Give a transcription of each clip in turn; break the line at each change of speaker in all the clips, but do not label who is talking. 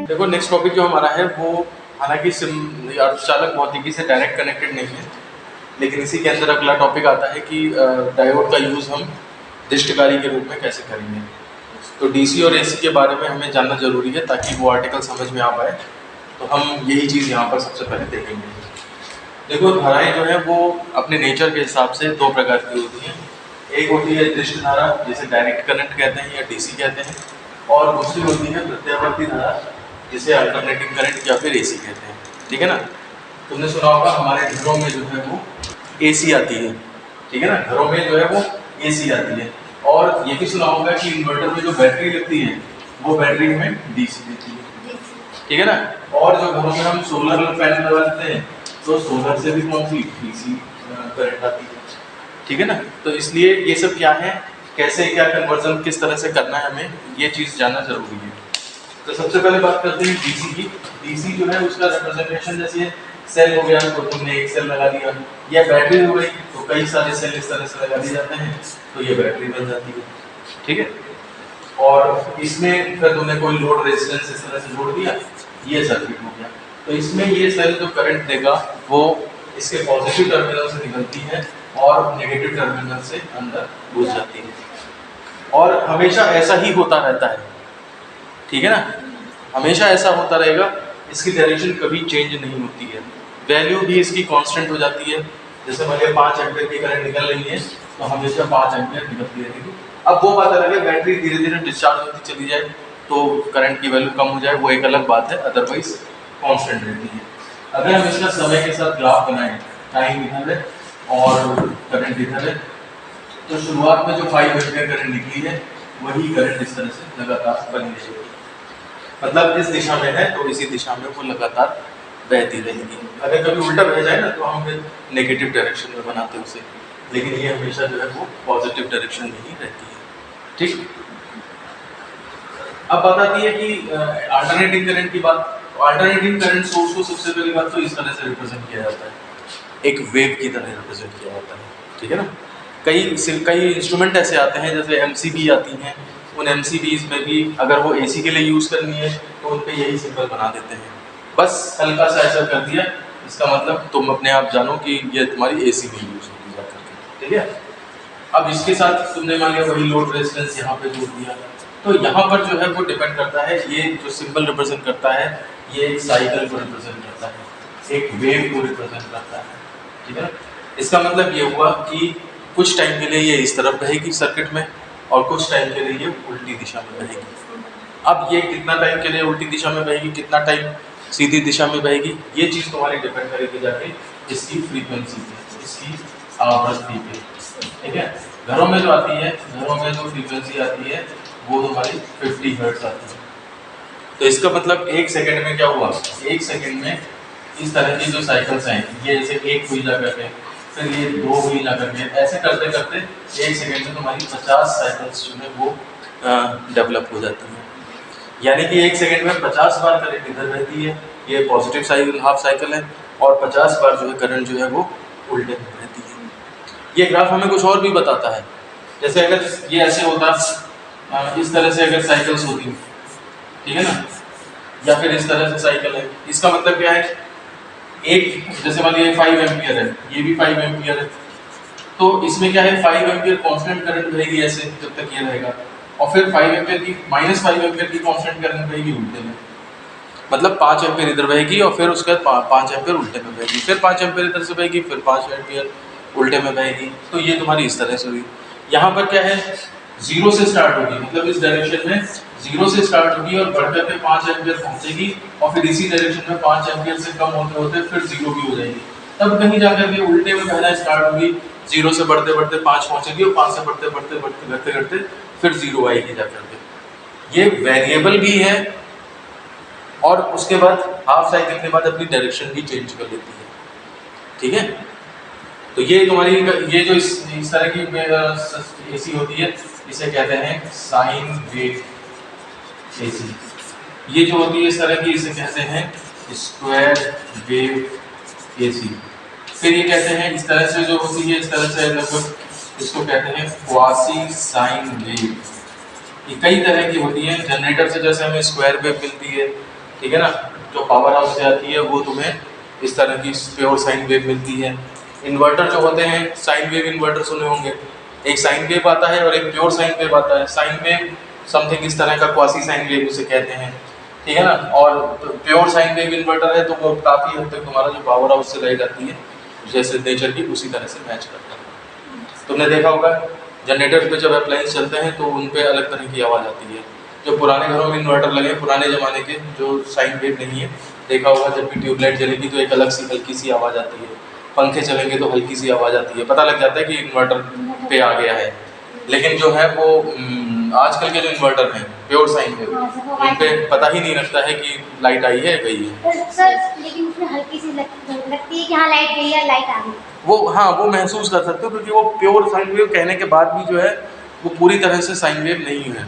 देखो next topic जो हमारा है वो हालांकि अर्धचालक भौतिकी से डायरेक्ट कनेक्टेड नहीं है, लेकिन इसी के अंदर अगला टॉपिक आता है कि डायोड का यूज़ हम दृष्टिकारी के रूप में कैसे करेंगे। तो डीसी और एसी के बारे में हमें जानना जरूरी है ताकि वो आर्टिकल समझ में आ पाए। तो हम यही चीज़ यहाँ पर सबसे पहले देखेंगे। देखो धाराएं जो है वो अपने नेचर के हिसाब से दो प्रकार की होती हैं। एक होती है दृष्टि धारा जिसे डायरेक्ट करंट कहते हैं या डीसी कहते हैं, और दूसरी होती है प्रत्यावर्ती धारा जिसे अल्टरनेटिंग करंट या फिर एसी कहते हैं। ठीक है ना। तुमने सुना होगा हमारे घरों में जो है वो एसी आती है। ठीक है ना, घरों में जो है वो एसी आती है। और ये भी सुना होगा कि इन्वर्टर में जो बैटरी लगती है वो बैटरी में डीसी देती है। ठीक है ना। और जो घरों में हम सोलर पैनल लगा देते हैं तो सोलर से भी कौन सी डीसी करंट आती है। ठीक है ना। तो इसलिए ये सब क्या है, कैसे क्या कन्वर्जन किस तरह से करना है, हमें ये चीज़ जानना जरूरी है। तो सबसे पहले बात करते हैं डीसी की। डीसी जो है उसका रिप्रेजेंटेशन जैसे सेल हो गया तो तुमने एक सेल लगा दिया, या बैटरी हो गई तो कई सारे सेल इस तरह से लगा दिए जाते हैं तो ये बैटरी बन जाती है। ठीक है। और इसमें फिर तुमने कोई लोड रेजिस्टेंस इस तरह से जोड़ दिया, ये सर्किट हो गया। तो इसमें ये सेल जो करंट देगा वो इसके पॉजिटिव टर्मिनल से निकलती है और नेगेटिव टर्मिनल से अंदर घुस जाती है। और हमेशा ऐसा ही होता रहता है। ठीक है ना, हमेशा ऐसा होता रहेगा, इसकी डायरेक्शन कभी चेंज नहीं होती है। वैल्यू भी इसकी कांस्टेंट हो जाती है। जैसे मान लिया 5 एम्पीयर की करंट निकल रही है तो हमेशा 5 एम्पीयर निकलती रहेगी। अब वो बात अलग है, बैटरी धीरे धीरे डिस्चार्ज होती चली जाए तो करंट की वैल्यू कम हो जाए, वो एक अलग बात है, अदरवाइज कांस्टेंट रहती है। अगर हम इसका समय के साथ ग्राफ बनाएं, टाइम इधर है और करंट इधर है, तो शुरुआत में जो 5 एम्पीयर करंट निकली है वही करंट इस तरह से लगातार बनी रहेगी। मतलब इस दिशा में है तो इसी दिशा में वो लगातार बहती रहेगी। अगर कभी उल्टा बह जाए ना तो हम फिर नेगेटिव डायरेक्शन में बनाते हैं उसे, लेकिन ये हमेशा जो है वो पॉजिटिव डायरेक्शन में ही रहती है। ठीक। अब बात आती है कि अल्टरनेटिंग करंट की बात। अल्टरनेटिंग करंट सोर्स को सबसे पहली बात तो इस तरह से रिप्रेजेंट किया जाता है, एक वेव की तरह रिप्रेजेंट किया जाता है। ठीक है ना। कई इंस्ट्रूमेंट ऐसे आते हैं जैसे एमसीबी आती हैं, उन एमसीबीज में भी अगर वो एसी के लिए यूज़ करनी है तो उन पे यही सिंबल बना देते हैं, बस हल्का सा ऐसा कर दिया, इसका मतलब तुम अपने आप जानो कि ये तुम्हारी एसी में यूज़ होगी जा करके। ठीक है। अब इसके साथ तुमने मान लिया वही लोड रेजिस्टेंस यहाँ पे जोड़ दिया, तो यहाँ पर जो है वो डिपेंड करता है, ये जो सिंबल रिप्रेजेंट करता है ये एक साइकिल को रिप्रेजेंट करता है, एक वेव को रिप्रेजेंट करता है। ठीक है। इसका मतलब ये हुआ कि कुछ टाइम के लिए ये इस तरफ बहेगी सर्किट में और कुछ टाइम के लिए ये उल्टी दिशा में बहेगी। अब ये कितना टाइम के लिए उल्टी दिशा में बहेगी, कितना टाइम सीधी दिशा में बहेगी, ये चीज़ तुम्हारी डिपेंड करेगी जाके इसकी फ्रीक्वेंसी पे, इसकी आवृत्ति पे। ठीक है। घरों में जो आती है, घरों में जो फ्रीक्वेंसी आती है वो तुम्हारी 50 हर्ट्ज आती है। तो इसका मतलब 1 सेकंड में क्या हुआ, 1 सेकंड में इस तरह की जो साइकिल्स हैं, ये जैसे एक हुई जा करके फिर ये 2 हुई जा करके, ऐसे करते करते 1 सेकंड में तुम्हारी 50 साइकिल्स जो है वो डेवलप हो जाती है। यानी कि 1 सेकंड में 50 बार करंट इधर रहती है, ये पॉजिटिव साइकिल हाफ साइकिल है, और 50 बार जो है करंट जो है वो उल्टे में रहती है। ये ग्राफ हमें कुछ और भी बताता है। जैसे अगर ये ऐसे होता, इस तरह से अगर साइकिल्स होती, ठीक है ना, या फिर इस तरह से साइकिल है, इसका मतलब क्या है, एक जैसे मान लीजिए 5 एम्पियर है, ये भी 5 एम्पियर है, तो इसमें क्या है 5 एम्पियर कांस्टेंट करंट बहेगी ऐसे जब तक ये रहेगा, और फिर 5 एम्पियर की -5 एम्पियर की कांस्टेंट करंट बहेगी उल्टे में। मतलब 5 एम्पियर इधर बहेगी और फिर उसके बाद 5 एम्पियर उल्टे में बहेगी, फिर 5 एम्पियर इधर से बहेगी, फिर 5 एम्पियर उल्टे में बहेगी। तो ये तुम्हारी इस तरह से हुई। यहाँ पर क्या है, 0 से स्टार्ट होगी, मतलब इस डायरेक्शन में 0 से स्टार्ट होगी और बढ़ करके 5 एम्पियर पहुंचेगी, और फिर इसी डायरेक्शन में 5 एम्पियर से कम होते होते फिर 0 भी हो जाएगी। तब कहीं जाकर के उल्टे में बहना स्टार्ट होगी, 0 से बढ़ते बढ़ते 5 पहुंचेगी और 5 से बढ़ते बढ़ते बढ़ते करते करते फिर 0 आएगी जाकर के। ये वेरिएबल भी है और उसके बाद हाफ साइकिल के बाद अपनी डायरेक्शन भी चेंज कर लेती है। ठीक है। तो ये तुम्हारी ये जो इस तरह की एसी होती है इसे कहते हैं साइन वेव एसी। ये जो होती है इस तरह की इसे कहते हैं स्क्वायर वेव एसी। फिर ये कहते हैं इस तरह से जो होती है इस तरह से लगभग इसको कहते हैं क्वासी साइन वेव। ये कई तरह की होती है। जनरेटर से जैसे हमें स्क्वायर वेव मिलती है, ठीक है ना। जो पावर हाउस से आती है वो तुम्हें इस तरह की प्योर साइन वेव मिलती है। इन्वर्टर जो होते हैं, साइन वेव इन्वर्टर सुने होंगे, एक साइन वेव आता है और एक प्योर साइन वेव आता है। साइन वेव समथिंग इस तरह का क्वासी साइन वेव उसे कहते हैं, ठीक है ना। और प्योर साइन वेव इन्वर्टर है तो वो काफ़ी हद तक तुम्हारा जो पावर हाउस से रह जाती है जैसे नेचर की उसी तरह से मैच करता है। तुमने देखा होगा जनरेटर पे जब अप्लायंस चलते हैं तो उन पे अलग तरह की आवाज़ आती है। जो पुराने घरों में इन्वर्टर लगे पुराने ज़माने के जो साइन वेव नहीं है, देखा होगा जब भी ट्यूबलाइट जलेगी तो एक अलग सी हल्की सी आवाज़ आती है, पंखे चलेंगे तो हल्की सी आवाज़ आती है, पता लग जाता है कि इन्वर्टर पे आ गया है। लेकिन जो है वो आजकल के जो इन्वर्टर हैं प्योर साइन वेव, उन पे पता ही नहीं लगता है कि लाइट आई है गई है।
सर लेकिन उसमें हल्की सी लगती है कि हाँ लाइट गई है, लाइट आ गई।
वो हाँ वो महसूस कर सकते हो क्योंकि वो प्योर साइन वेव कहने के बाद भी जो है वो पूरी तरह से साइन वेव नहीं है।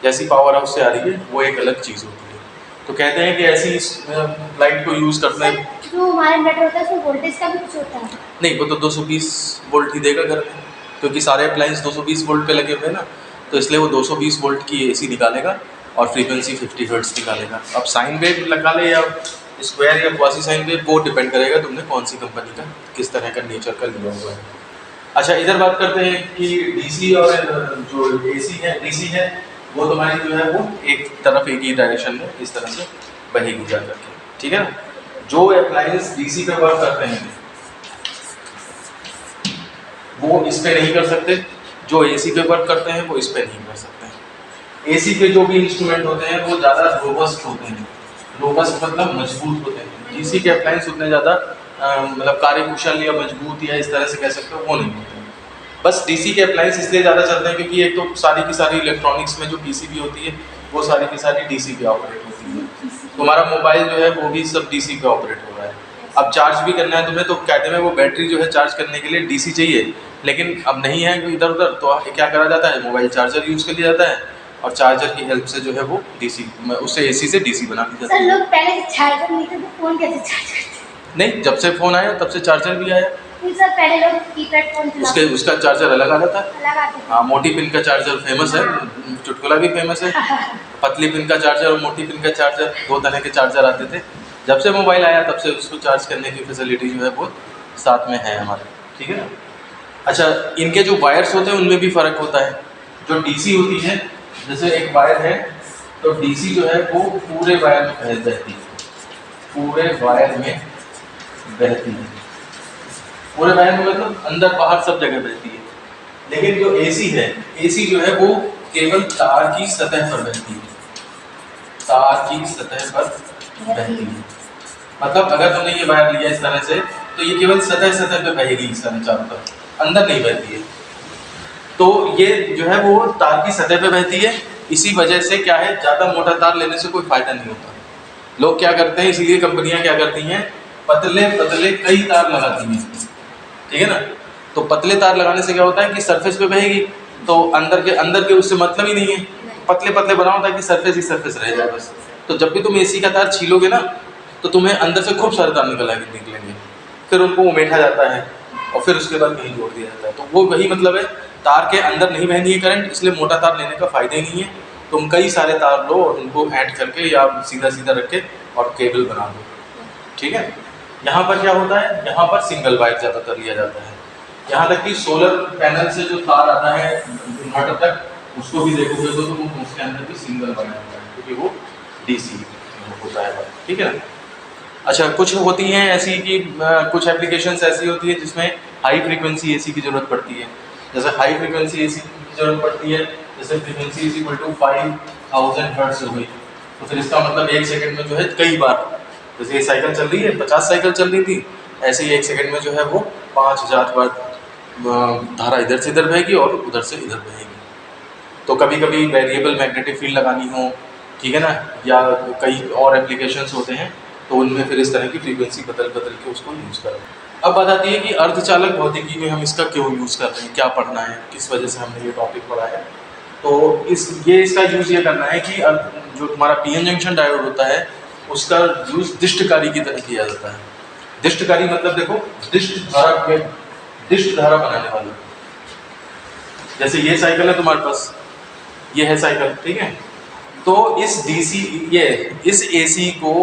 जैसी पावर हाउस से आ रही है वो एक अलग चीज़ होती है। तो कहते हैं कि ऐसी लाइट को यूज़ करते हैं।
जो हमारा इन्वर्टर होता है उसमें वोल्टेज का भी कुछ होता है?
नहीं, वो तो 220 वोल्ट ही देगा घर में, क्योंकि सारे अप्लायंस 220 वोल्ट पे लगे हुए हैं ना, तो इसलिए वो 220 वोल्ट की एसी निकालेगा और फ्रीक्वेंसी 50 हर्ट्ज निकालेगा। अब साइन वेव लगा ले या स्क्वायर या क्वासी साइन वेव वो डिपेंड करेगा तुमने कौन सी कंपनी का किस तरह का नेचर का लिया हुआ है। अच्छा, इधर बात करते हैं कि डीसी और जो एसी है, डीसी है वो तुम्हारी जो है वो एक तरफ एक ही डायरेक्शन में इस तरह से बहेगी जा करके, ठीक है ना। जो अप्लायंस डीसी पे वर्क करते हैं वो इस पे नहीं कर सकते, जो एसी पे वर्क करते हैं वो इस पे नहीं कर सकते। एसी पे जो भी इंस्ट्रूमेंट होते हैं वो ज़्यादा रोबस्ट होते हैं, रोबस्ट मतलब मजबूत होते हैं। डीसी के अप्लायंस उतने ज़्यादा मतलब कार्यकुशल या मजबूत या इस तरह से कह सकते हो वो नहीं होते हैं। बस डीसी के अप्लायंस इसलिए ज़्यादा चलते हैं क्योंकि एक तो सारी की सारी इलेक्ट्रॉनिक्स में जो पीसीबी होती है वो सारी की सारी डीसी पे ऑपरेट होती है। तुम्हारा मोबाइल जो है वो भी सब डीसी पे ऑपरेट हो रहा है। अब चार्ज भी करना है तुम्हें तो कहते हैं वो बैटरी जो है चार्ज करने के लिए डीसी चाहिए, लेकिन अब नहीं है इधर उधर, तो क्या करा जाता है मोबाइल चार्जर यूज़ कर लिया जाता है और चार्जर की हेल्प से जो है वो डीसी उससे एसी से डीसी बना दी जाती है।
सर लोग पहले चार्जर नहीं थे तो फोन कैसे चार्ज करते?
नहीं, जब से फ़ोन आया तब से चार्जर भी आया।
सर पहले लोग कीपैड फोन
उसका चार्जर अलग आ जाता है।
अलग आते थे।
हाँ, मोटी पिन का चार्जर फेमस है, चुटकुला भी फेमस है। पतली पिन का चार्जर और मोटी पिन का चार्जर, दो तरह के चार्जर आते थे। जब से मोबाइल आया तब से उसको चार्ज करने की फैसिलिटी जो है वो साथ में है हमारे, ठीक है ना। अच्छा, इनके जो वायर्स होते हैं उनमें भी फ़र्क होता है। जो डीसी होती है, जैसे एक वायर है तो डीसी जो है वो पूरे वायर में बहती है, पूरे वायर में बहती है, पूरे वायर में मतलब अंदर बाहर सब जगह बहती है। लेकिन जो एसी है, एसी जो है वो केवल तार की सतह पर बहती है, तार की सतह पर बहती है। मतलब अगर तुमने ये वायर लिया इस तरह से तो ये केवल सतह पे बहेगी इस तरह चारों तरफ, अंदर नहीं बहती है। तो ये जो है वो तार की सतह पे बहती है। इसी वजह से क्या है, ज़्यादा मोटा तार लेने से कोई फायदा नहीं होता। लोग क्या करते हैं, इसीलिए कंपनियां क्या करती हैं, पतले पतले कई तार लगाती हैं, ठीक है ना। तो पतले तार लगाने से क्या होता है कि सरफेस पे बहेगी तो अंदर के उससे मतलब ही नहीं है, पतले पतले बनाओ ताकि सरफेस ही सरफेस रह जाए बस। तो जब भी तुम एसी का तार छीलोगे ना तो तुम्हें अंदर से खूब सारे तार निकलेंगे, फिर उनको उमेटा जाता है और फिर उसके बाद कहीं जोड़ दिया जाता है। तो वो वही मतलब है, तार के अंदर नहीं बहनी है करंट, इसलिए मोटा तार लेने का फ़ायदा ही नहीं है। तुम कई सारे तार लो और उनको ऐड करके या सीधा सीधा रख के और केबल बना दो, ठीक है। यहाँ पर क्या होता है, यहाँ पर सिंगल वायर ज़्यादातर लिया जाता है। यहाँ तक कि सोलर पैनल से जो तार आता है इन्वर्टर तक उसको भी देखोगे तो तुम उसके अंदर भी सिंगल वायर होता है क्योंकि वो डीसी होता है, ठीक है ना। अच्छा, कुछ होती हैं ऐसी कि कुछ एप्लीकेशंस ऐसी होती है जिसमें हाई फ्रीक्वेंसी एसी की ज़रूरत पड़ती है। जैसे हाई फ्रीक्वेंसी एसी की ज़रूरत पड़ती है, जैसे frequency is equal to 5000 hertz हो गई, तो फिर इसका मतलब 1 सेकंड में जो है कई बार, जैसे ये साइकिल चल रही है 50 साइकिल चल रही थी, ऐसे ही 1 सेकंड में जो है वो 5000 बार धारा इधर से इधर बहेगी और उधर से इधर बहेगी। तो कभी कभी वेरिएबल मैग्नेटिक फील्ड लगानी हो, ठीक है ना, या कई और एप्लीकेशंस होते हैं तो उनमें फिर इस तरह की फ्रीक्वेंसी बदल के उसको यूज़ करें। अब बात आती है कि अर्धचालक भौतिकी में हम इसका क्यों यूज़ कर रहे हैं, क्या पढ़ना है, किस वजह से हमने ये टॉपिक पढ़ा है। तो इसका यूज़ ये करना है कि जो हमारा पीएन जंक्शन डायोड होता है उसका यूज़ दिष्टकारी की तरह किया जाता है। दिष्टकारी मतलब देखो, दिष्ट धारा बनाने वाला। जैसे ये साइकिल है तुम्हारे पास, ये है साइकिल, ठीक है। तो इस एसी को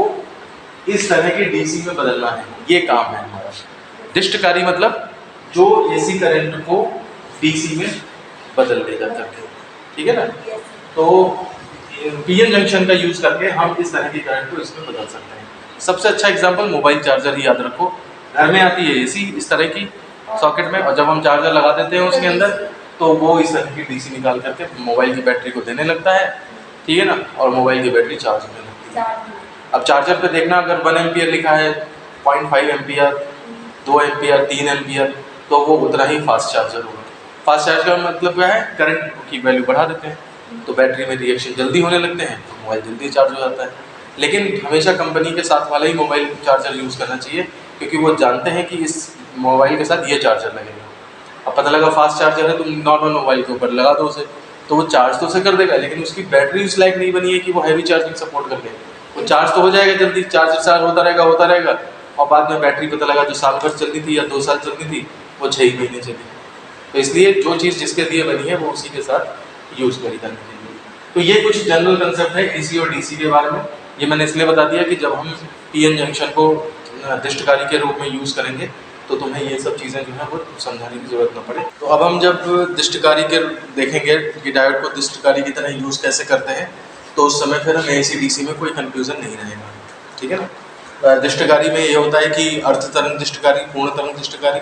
इस तरह के डीसी में बदलना है, ये काम है हमारा। डिस्टकारी मतलब जो एसी करंट को डीसी में बदल देगा करके, ठीक है ना। तो पीएन जंक्शन का यूज करके हम इस तरह की करंट को इसमें बदल सकते हैं। सबसे अच्छा एग्जांपल मोबाइल चार्जर ही याद रखो। घर में आती है एसी इस तरह की सॉकेट में, और जब हम चार्जर लगा देते हैं उसके अंदर तो वो इस तरह की डीसी निकाल करके मोबाइल की बैटरी को देने लगता है, ठीक है ना, और मोबाइल की बैटरी चार्ज होने लगती है। अब चार्जर पे देखना, अगर 1 एम्पियर लिखा है, 0.5 एम्पियर, 2 एम्पियर, 3 एम्पियर, तो वो उतना ही फास्ट चार्जर होगा। फास्ट चार्ज का मतलब क्या है, करंट की वैल्यू बढ़ा देते हैं तो बैटरी में रिएक्शन जल्दी होने लगते हैं तो मोबाइल जल्दी चार्ज हो जाता है। लेकिन हमेशा कंपनी के साथ वाला ही मोबाइल चार्जर यूज़ करना चाहिए, क्योंकि वो जानते हैं कि इस मोबाइल के साथ ये चार्जर लगेगा। अब पता लगा फास्ट चार्जर है, तुम नॉर्मल मोबाइल के ऊपर लगा दो उसे, तो वो चार्ज तो उसे कर देगा, लेकिन उसकी बैटरी उस लायक नहीं बनी है कि वो हैवी चार्जिंग सपोर्ट कर ले। वो चार्ज तो हो जाएगा जल्दी, चार्ज होता रहेगा, और बाद में बैटरी पता लगा जो साल भर चलती थी या 2 साल चलती थी वो 6 महीने चली। तो इसलिए जो चीज़ जिसके लिए बनी है वो उसी के साथ यूज़ करी जानी चाहिए। तो ये कुछ जनरल कंसेप्ट है एसी और डीसी के बारे में। ये मैंने इसलिए बता दिया कि जब हम पीएन जंक्शन को डिस्टकारी के रूप में यूज़ करेंगे तो तुम्हें ये सब चीज़ें जो है वो समझाने की ज़रूरत न पड़े। तो अब हम जब डिस्टकारी के देखेंगे कि डायोड को डिस्टकारी की तरह यूज़ कैसे करते हैं, तो उस समय फिर हमें एसी डीसी में कोई कन्फ्यूज़न नहीं रहेगा, ठीक है ना। डिस्टकारी में ये होता है कि अर्ध तरंग डिस्टकारी, पूर्ण तरंग डिस्टकारी।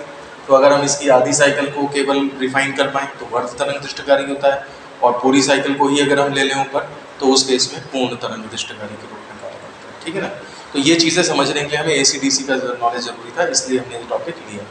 तो अगर हम इसकी आधी साइकिल को केवल रिफाइन कर पाएँ तो अर्ध तरंग डिस्टकारी होता है, और पूरी साइकिल को ही अगर हम ले लें ऊपर तो उस केस में पूर्ण तरंग डिस्टकारी के रूप में कार्य करता है, ठीक है ना। तो ये चीज़ें समझने के लिए हमें एसी डीसी का नॉलेज जरूरी था, इसलिए हमने ये टॉपिक लिया।